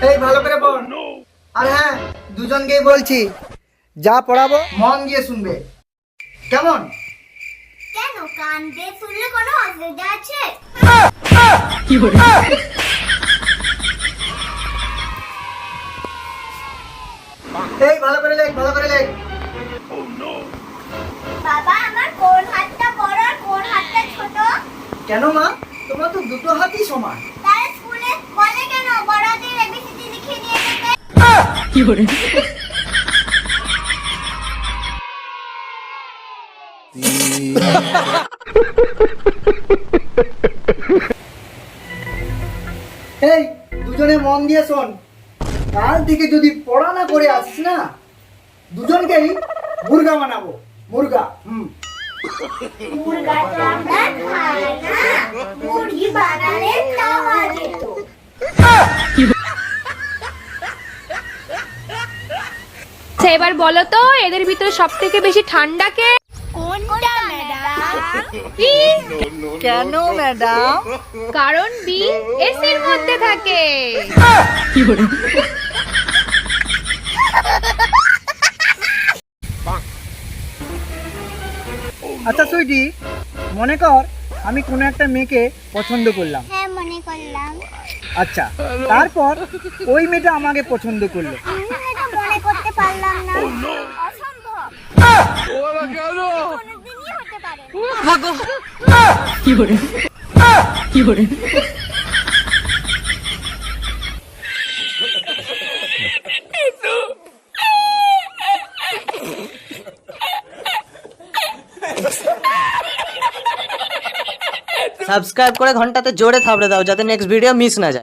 এই ভালো করে পড়। আর হ্যাঁ, দুজনকেই বলছি, যা পড়াবো মন দিয়ে শুনবে, কেমন? কেন কান দিয়ে শুনলে কোনো অসুবিধা আছে? এই ভালো করে লেখ, ভালো করে লেখ। বাবা আমার কোন হাতটা বড় আর কোন হাতটা ছোট? কেন মা, তোমার তো দুটো হাতই সমান। তাহলে স্কুলে বলে কেন বড়দের এবিসিডি লিখে দিয়ে যেতে? এই দুজনে মন দিয়ে শোন, কাল থেকে যদি পড়া না করে আসিস না, দুজনকেই মুরগা বানাবো, মুরগা। মুরগা তো আমরা খাই না, মুরগি বানালে খাওয়া যেত। আচ্ছা এবার বলো তো এদের ভিতরে সব থেকে বেশি ঠান্ডা কে? কোনটা ম্যাডাম? বি। কেন ম্যাডাম? কারণ বি এসির মধ্যে থাকে। আচ্ছা সুইটি, মনে কর আমি কোনো একটা মেয়েকে পছন্দ করলাম। হ্যাঁ মনে করলাম। আচ্ছা, তারপর ওই মেয়েটা আমাকে পছন্দ করলো। আমি এটা মনে করতে পারলাম না। অসম্ভব। কোনোদিনই হতে পারে না। সাবস্ক্রাইব করে ঘন্টাতে জোরে থাবড়ে দাও যাতে নেক্সট ভিডিও মিস না যায়।